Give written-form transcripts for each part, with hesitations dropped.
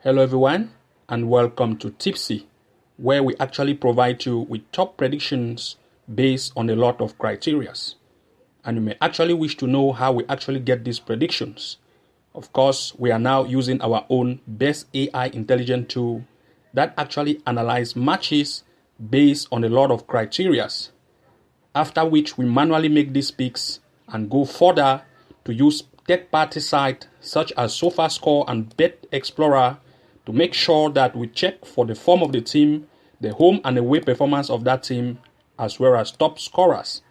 Hello everyone and welcome to Tipsy, where we actually provide you with top predictions based on a lot of criterias. And you may actually wish to know how we actually get these predictions. Of course, we are now using our own best AI intelligent tool that actually analyzes matches based on a lot of criterias. After which we manually make these picks and go further to use third-party sites such as SofaScore and Bet Explorer to make sure that we check for the form of the team, the home and away performance of that team, as well as top scorers.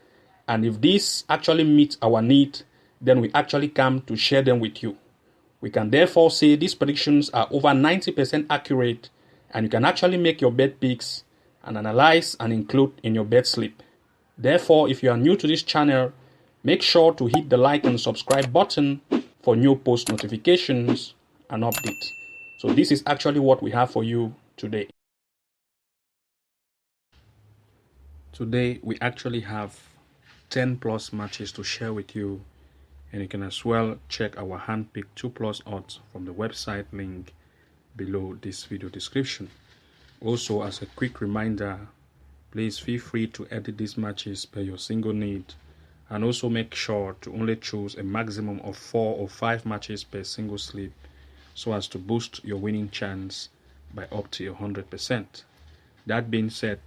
And if this actually meets our need, then we actually come to share them with you. We can therefore say these predictions are over 90% accurate, and you can actually make your bet picks and analyze and include in your bet slip. Therefore, if you are new to this channel, make sure to hit the like and subscribe button for new post notifications and updates. So this is actually what we have for you today. Today we actually have 10 plus matches to share with you, and you can as well check our handpicked 2 plus odds from the website link below this video description. Also, as a quick reminder, please feel free to edit these matches per your single need, and also make sure to only choose a maximum of 4 or 5 matches per single slip so as to boost your winning chance by up to 100%. That being said,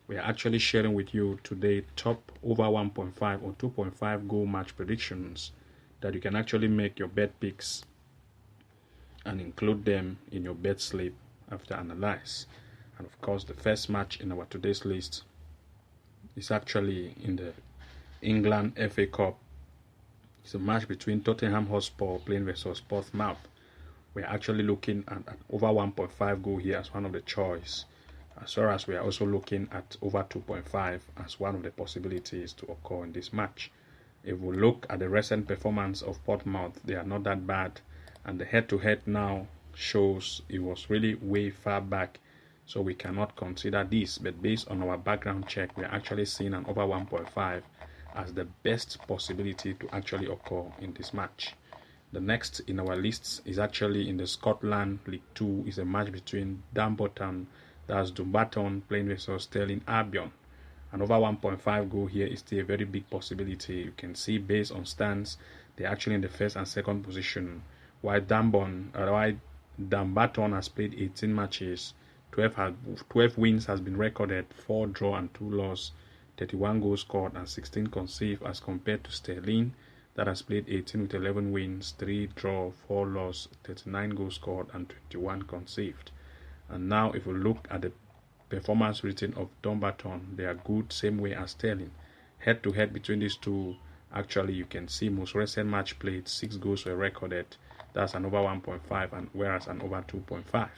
we are actually sharing with you today top over 1.5 or 2.5 goal match predictions that you can actually make your bet picks and include them in your bet slip after analyze. And of course, the first match in our today's list is actually in the England FA Cup. It's a match between Tottenham Hotspur playing versus Portsmouth. We're actually looking at over 1.5 goal here as one of the choice, as well as we are also looking at over 2.5 as one of the possibilities to occur in this match. If we look at the recent performance of Portsmouth, they are not that bad, and the head-to-head now shows it was really way far back, so we cannot consider this. But based on our background check, we are actually seeing an over 1.5 as the best possibility to actually occur in this match. The next in our list is actually in the Scotland League 2. Is a match between Dumbarton, that's Dumbarton playing versus Stirling Albion. And over 1.5 goal here is still a very big possibility. You can see based on stance, they're actually in the first and second position, while Dumbarton has played 18 matches, 12 wins has been recorded, 4 draw and 2 loss, 31 goals scored and 16 conceded, as compared to Stirling that has played 18 with 11 wins, 3 draw, 4 loss, 39 goals scored and 21 conceded. And now if we look at the performance rating of Dumbarton, they are good, same way as Stirling. Head to head between these two, actually you can see most recent match played, 6 goals were recorded. That's an over 1.5, and whereas an over 2.5.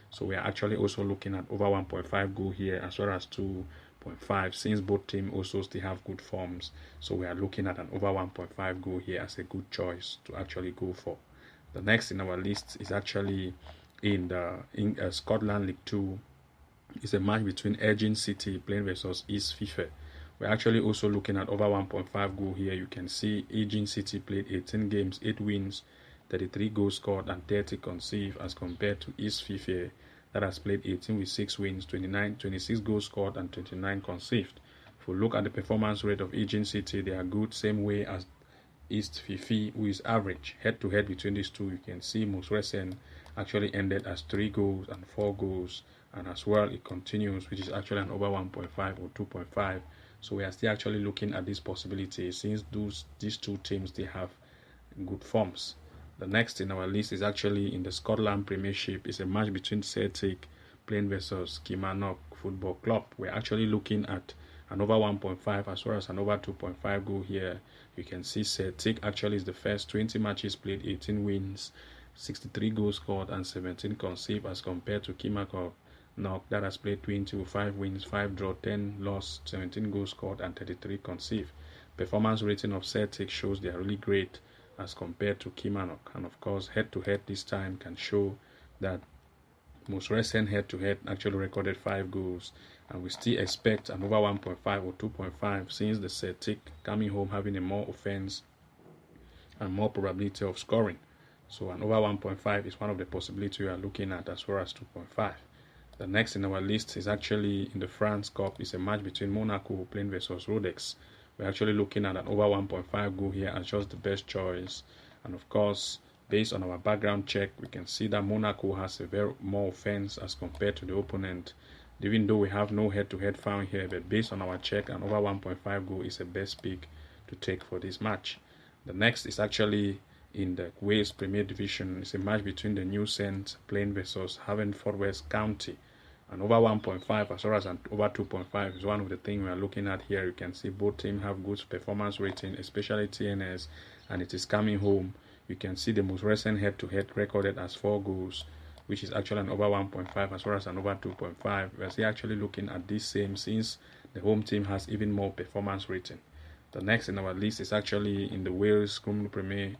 So we are actually also looking at over 1.5 goal here as well as 2.5, since both teams also still have good forms. So we are looking at an over 1.5 goal here as a good choice to actually go for. The next in our list is actually in the Scotland League 2. It's a match between Edging City playing versus East Fife. We're actually also looking at over 1.5 goal here. You can see Edging City played 18 games, 8 wins, 33 goals scored and 30 conceded, as compared to East Fife that has played 18 with 6 wins, 26 goals scored and 29 conceded. If we look at the performance rate of Edging City, they are good, same way as East Fife, who is average. Head to head between these two, you can see most recent actually ended as 3 goals and 4 goals, and as well it continues, which is actually an over 1.5 or 2.5. So we are still actually looking at this possibility, since these two teams, they have good forms. The next in our list is actually in the Scotland Premiership. It's a match between Celtic playing versus Kilmarnock Football Club. We're actually looking at an over 1.5 as well as an over 2.5 goal here. You can see Celtic actually is the first 20 matches played, 18 wins, 63 goals scored and 17 conceded, as compared to Kilmarnock that has played 20 with 5 wins, 5 draw, 10 loss, 17 goals scored and 33 conceded. Performance rating of Celtic shows they are really great as compared to Kilmarnock, and of course head to head this time can show that most recent head to head actually recorded 5 goals, and we still expect an over 1.5 or 2.5, since the Celtic coming home having a more offense and more probability of scoring. So an over 1.5 is one of the possibilities we are looking at, as well as 2.5. The next in our list is actually in the France Cup. It's a match between Monaco playing versus Rodez. We're actually looking at an over 1.5 goal here as just the best choice. And of course, based on our background check, we can see that Monaco has a very more offense as compared to the opponent. Even though we have no head-to-head found here, but based on our check, an over 1.5 goal is the best pick to take for this match. The next is actually in the Wales Premier Division. It's a match between the New Saints playing versus Haverford West County. And over 1.5 as well as an over 2.5 is one of the things we are looking at here. You can see both teams have good performance rating, especially TNS, and it is coming home. You can see the most recent head-to-head recorded as 4 goals, which is actually an over 1.5 as well as an over 2.5. We are actually looking at this same since the home team has even more performance rating. The next in our list is actually in the Wales Premier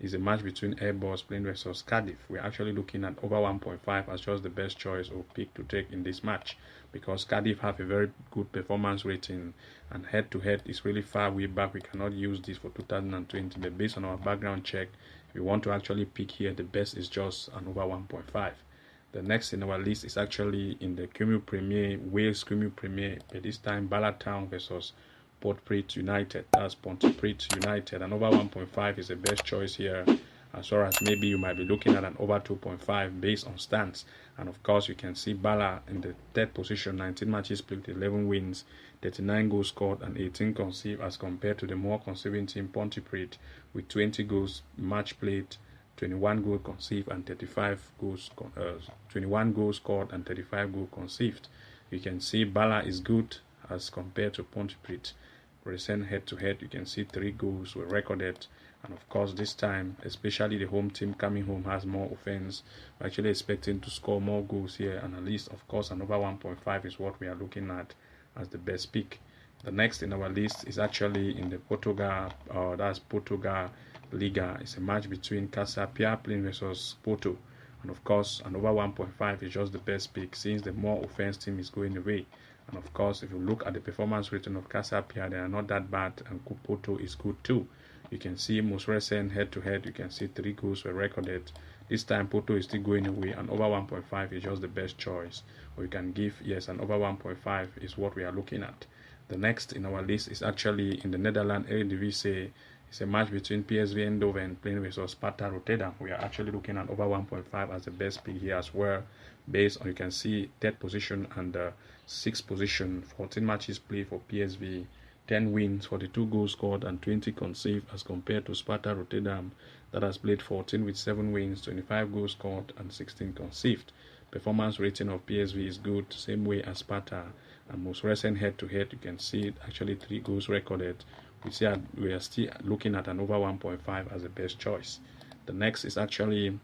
is a match between Airbus playing versus Cardiff. We're actually looking at over 1.5 as just the best choice or pick to take in this match, because Cardiff have a very good performance rating and head-to-head is really far way back. We cannot use this for 2020, but based on our background check, if we want to actually pick here, the best is just an over 1.5. The next in our list is actually in the Cymru Premier, Wales Cymru Premier, but this time Bala Town versus Pontypridd United. That's Pontypridd United. And over 1.5 is the best choice here, as well as maybe you might be looking at an over 2.5 based on stance. And of course, you can see Bala in the third position, 19 matches played, 11 wins, 39 goals scored, and 18 conceded, as compared to the more conceding team Pontypridd with 20 goals match played, 21 goals conceded, and 21 goals scored and 35 goals conceded. You can see Bala is good as compared to Pontypridd. Recent head-to-head, you can see 3 goals were recorded, and of course this time, especially the home team coming home has more offense. We're actually expecting to score more goals here, and at least of course an over 1.5 is what we are looking at as the best pick. The next in our list is actually in the Portugal, that's Portugal Liga. It's a match between Casa Pia playing versus Porto, and of course an over 1.5 is just the best pick since the more offense team is going away. And of course, if you look at the performance rating of Casa Pia, they are not that bad, and Porto is good too. You can see most recent head-to-head, you can see 3 goals were recorded. This time Porto is still going away, and over 1.5 is just the best choice. Or you can give, yes, an over 1.5 is what we are looking at. The next in our list is actually in the Netherlands Eredivisie. It's a match between PSV Eindhoven playing versus Sparta Rotterdam. We are actually looking at over 1.5 as the best pick here as well, based on, you can see, third position and 6th position, 14 matches played for PSV, 10 wins, 42 goals scored, and 20 conceded, as compared to Sparta Rotterdam that has played 14 with 7 wins, 25 goals scored, and 16 conceded. Performance rating of PSV is good, same way as Sparta, and most recent head-to-head, you can see actually 3 goals recorded. We are still looking at an over 1.5 as the best choice. The next is actually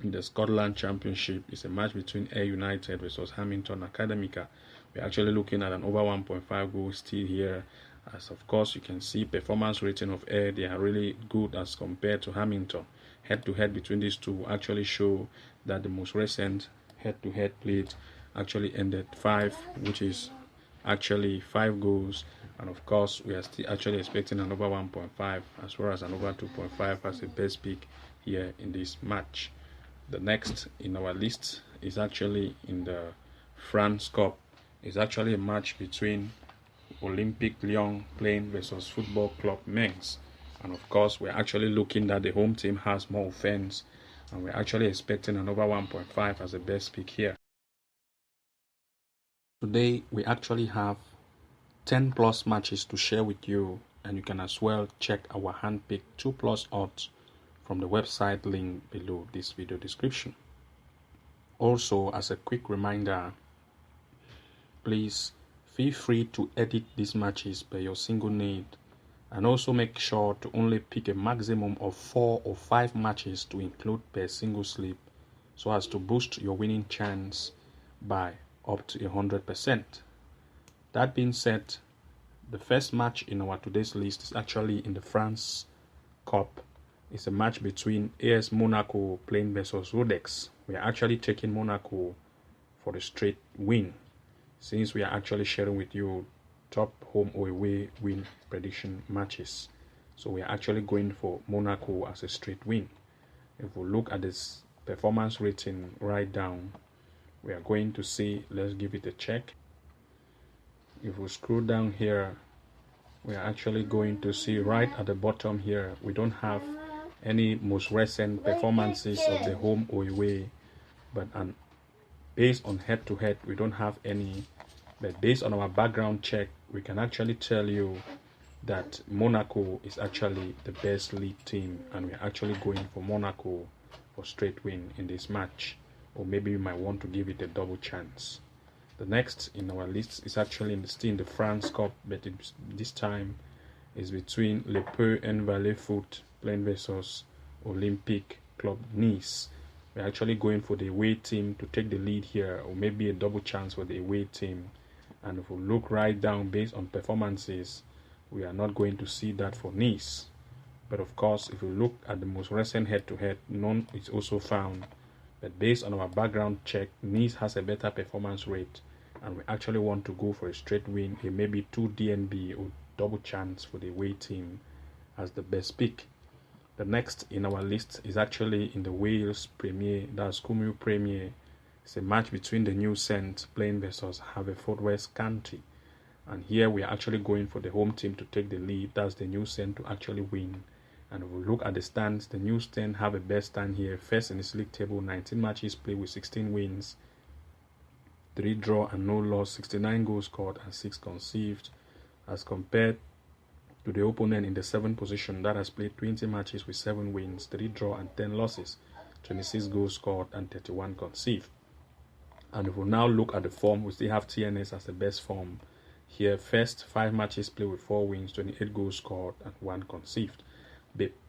in the Scotland Championship. It's a match between Ayr United versus Hamilton Academica. We're actually looking at an over 1.5 goals still here, as of course you can see performance rating of Ayr, they are really good as compared to Hamilton. Head-to-head between these two will actually show that the most recent head-to-head played actually ended 5, which is actually 5 goals. And of course, we are still actually expecting an over 1.5 as well as an over 2.5 as the best pick here in this match. The next in our list is actually in the France Cup. It's actually a match between Olympique Lyon playing versus Football Club Mainz. And of course, we're actually looking that the home team has more offense, and we're actually expecting an over 1.5 as the best pick here. Today, we actually have 10 plus matches to share with you, and you can as well check our hand-picked 2 plus odds from the website link below this video description. Also, as a quick reminder, please feel free to edit these matches per your single need, and also make sure to only pick a maximum of 4 or 5 matches to include per single slip, so as to boost your winning chance by up to 100%. That being said, the first match in our today's list is actually in the France Cup. It's a match between AS Monaco playing versus Rodez. We are actually taking Monaco for the straight win, since we are actually sharing with you top home or away win prediction matches. So we are actually going for Monaco as a straight win. If we look at this performance rating right down, we are going to see, let's give it a check. If we scroll down here, we are actually going to see right at the bottom here, we don't have any most recent performances of the home or away, but based on head-to-head, we don't have any. But based on our background check, we can actually tell you that Monaco is actually the best league team, and we're actually going for Monaco for straight win in this match, or maybe we might want to give it a double chance. The next in our list is actually still in the France Cup, but this time is between Le Peu and Valais Foot playing versus Olympique Club Nice. We're actually going for the away team to take the lead here, or maybe a double chance for the away team. And if we look right down based on performances, we are not going to see that for Nice. But of course, if we look at the most recent head-to-head, none is also found. But based on our background check, Nice has a better performance rate, and we actually want to go for a straight win, a maybe 2 DNB or double chance for the away team as the best pick. The next in our list is actually in the Wales Premier, that's Cymru Premier. It's a match between the New Saints playing versus Haverfordwest County. And here we are actually going for the home team to take the lead, that's the New Saints to actually win. And if we look at the stands, the New Saints have a best stand here, first in this league table, 19 matches played with 16 wins, 3 draw and no loss, 69 goals scored and 6 conceived, as compared to the opponent in the 7th position that has played 20 matches with 7 wins, 3 draw and 10 losses, 26 goals scored and 31 conceived. And if we now look at the form, we still have TNS as the best form. Here, first 5 matches played with 4 wins, 28 goals scored and 1 conceived.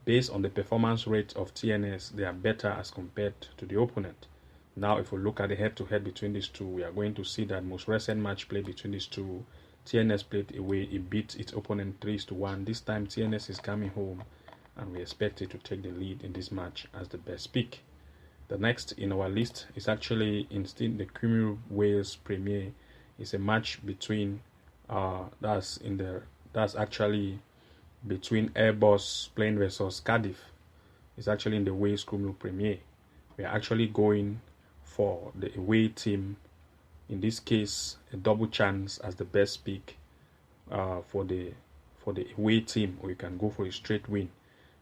Based on the performance rate of TNS, they are better as compared to the opponent. Now, if we look at the head-to-head between these two, we are going to see that most recent match played between these two, TNS played away, it beat its opponent 3-1. This time, TNS is coming home, and we expect it to take the lead in this match as the best pick. The next in our list is actually instead the Cymru Wales Premier. It's a match between that's actually between Airbus playing versus Cardiff. It's actually in the Wales Cymru Premier. We are actually going for the away team. In this case, a double chance as the best pick for the away team, or you can go for a straight win.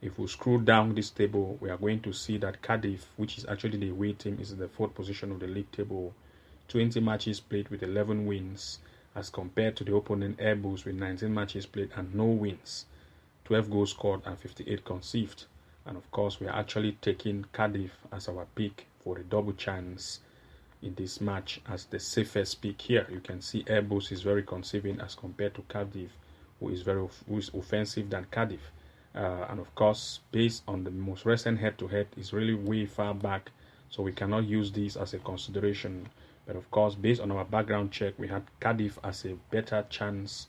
If we scroll down this table, we are going to see that Cardiff, which is actually the away team, is in the 4th position of the league table. 20 matches played with 11 wins, as compared to the opponent Airbus with 19 matches played and no wins, 12 goals scored and 58 conceived. And of course, we are actually taking Cardiff as our pick for a double chance in this match as the safest pick here. You can see Airbus is very conceiving as compared to Cardiff, who is offensive than Cardiff. And of course, based on the most recent head-to-head, is really way far back, so we cannot use this as a consideration. But of course, based on our background check, we had Cardiff as a better chance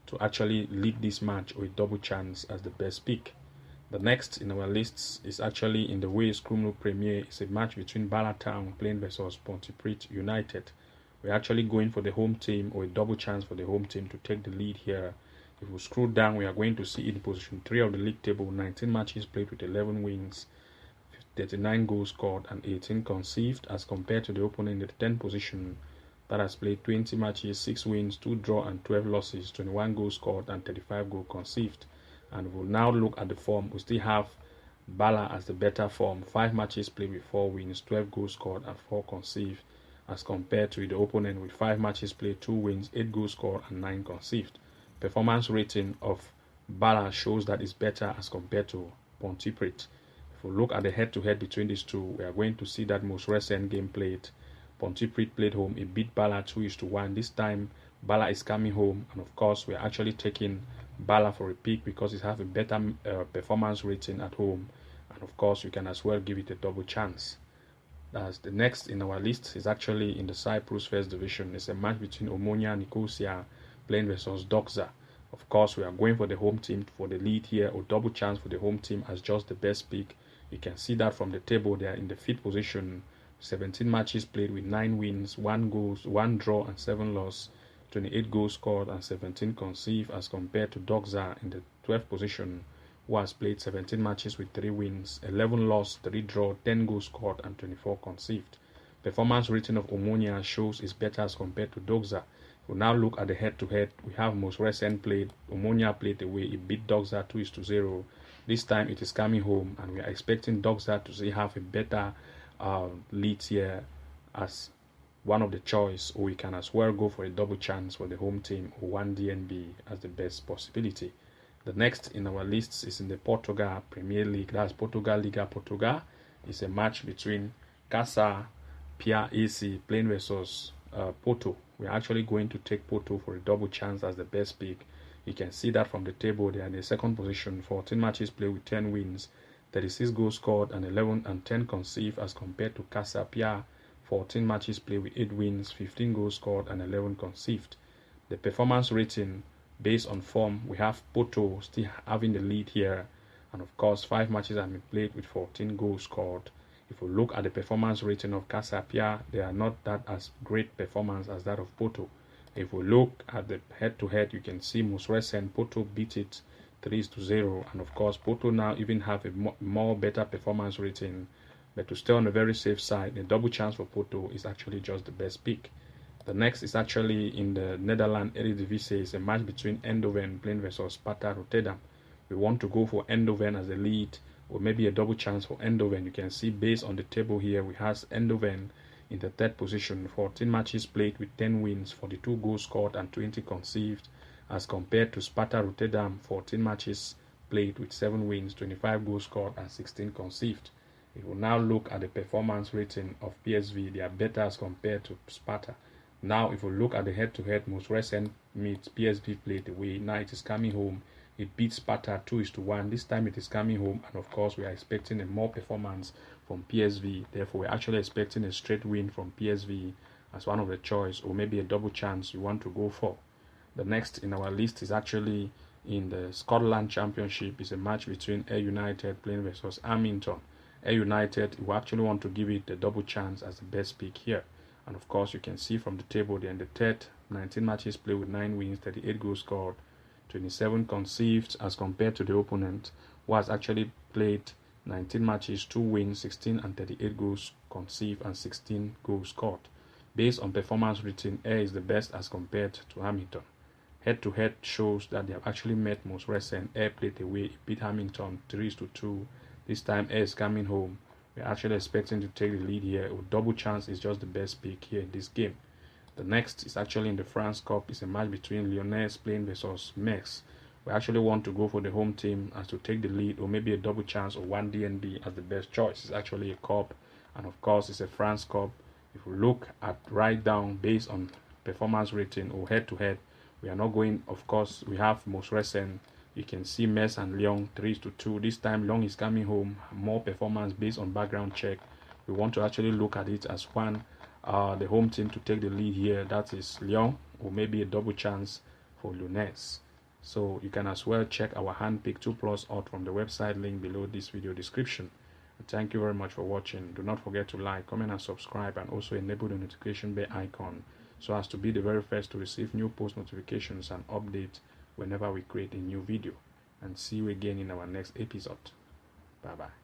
to actually lead this match, or a double chance as the best pick. The next in our lists is actually in the Wales Cymru Premier. It's a match between Bala Town playing versus Pontypridd United. We're actually going for the home team, or a double chance for the home team to take the lead here. If we scroll down, we are going to see in position 3 of the league table, 19 matches played with 11 wins, 39 goals scored and 18 conceived, as compared to the opponent in the 10th position that has played 20 matches, 6 wins, 2 draw and 12 losses, 21 goals scored and 35 goals conceived. And we'll now look at the form. We still have Bala as the better form, 5 matches played with 4 wins, 12 goals scored and 4 conceived, as compared to the opponent with 5 matches played, 2 wins, 8 goals scored and 9 conceived. Performance rating of Bala shows that it's better as compared to Pontypridd. If we look at the head-to-head between these two, we are going to see that most recent game played, Pontypridd played home, it beat Bala 2-1. This time, Bala is coming home, and of course, we are actually taking Bala for a pick because it has a better performance rating at home, and of course, you can as well give it a double chance. As the next in our list is actually in the Cyprus First Division. It's a match between Omonia Nicosia playing versus Doxa. Of course, we are going for the home team for the lead here, or double chance for the home team as just the best pick. You can see that from the table. They are in the 5th position, 17 matches played with 9 wins, 1 draw and 7 loss, 28 goals scored and 17 conceived, as compared to Doxa in the 12th position who has played 17 matches with 3 wins, 11 loss, 3 draw, 10 goals scored, and 24 conceded. Performance rating of Omonia shows is better as compared to Doxa. We now look at the head-to-head. We have most recent played. Omonia played away. It beat Doxa 2-0. This time it is coming home, and we are expecting Doxa to have a better lead here as one of the choice, or we can as well go for a double chance for the home team or one DNB as the best possibility. The next in our list is in the Portugal Premier League. That's Portugal Liga Portugal. It's a match between Casa Pia AC playing versus Porto. We're actually going to take Porto for a double chance as the best pick. You can see that from the table. They are in the second position, 14 matches played with 10 wins, 36 goals scored, and 11 and 10 conceded as compared to Casa Pia, 14 matches played with 8 wins, 15 goals scored, and 11 conceded. The performance rating based on form, we have Porto still having the lead here, and of course 5 matches have been played with 14 goals scored. If we look at the performance rating of Casa Pia, they are not that as great performance as that of Porto. If we look at the head-to-head, you can see most recent Porto beat it 3-0, and of course Porto now even have a more better performance rating. But to stay on the very safe side, the double chance for Porto is actually just the best pick. The next is actually in the Netherlands Eredivisie. It's a match between Eindhoven playing versus Sparta Rotterdam. We want to go for Eindhoven as the lead, or maybe a double chance for Eindhoven. You can see based on the table here, we have Eindhoven in the third position, 14 matches played with 10 wins, 42 goals scored, and 20 conceded, as compared to Sparta Rotterdam, 14 matches played with 7 wins, 25 goals scored, and 16 conceded. We will now look at the performance rating of PSV. They are better as compared to Sparta. Now, if we look at the head-to-head, most recent meets, PSV played away. Now it is coming home. It beats Sparta 2-1. This time it is coming home, and of course we are expecting a more performance from PSV. Therefore, we're actually expecting a straight win from PSV as one of the choice, or maybe a double chance you want to go for. The next in our list is actually in the Scotland Championship. It's a match between Ayr United playing versus Hamilton. Ayr United, we actually want to give it the double chance as the best pick here. And of course, you can see from the table they're in the third, 19 matches played with 9 wins, 38 goals scored, 27 conceded, as compared to the opponent, who has actually played 19 matches, 2 wins, 16 and 38 goals conceded, and 16 goals scored. Based on performance rating, Ayr is the best as compared to Hamilton. Head-to-head shows that they have actually met most recent. Ayr played away, beat Hamilton 3-2. This time Ayr is coming home. We're actually expecting to take the lead here. A double chance is just the best pick here in this game. The next is actually in the France Cup. It's a match between Lyonnais playing versus Metz. We actually want to go for the home team as to take the lead, or maybe a double chance or one DNB as the best choice. It's actually a cup, and of course it's a France Cup. If we look at right down based on performance rating or head-to-head, we are not going, of course, we have most recent. You can see Metz and Lyon 3-2. This time Lyon is coming home, more performance based on background check. We want to actually look at it as one, the home team to take the lead here. That is Lyon, or maybe a double chance for Lyonnais. So you can as well check our handpick 2+ odds from the website link below this video description. And thank you very much for watching. Do not forget to like, comment and subscribe, and also enable the notification bell icon so as to be the very first to receive new post notifications and updates whenever we create a new video. And see you again in our next episode. Bye bye.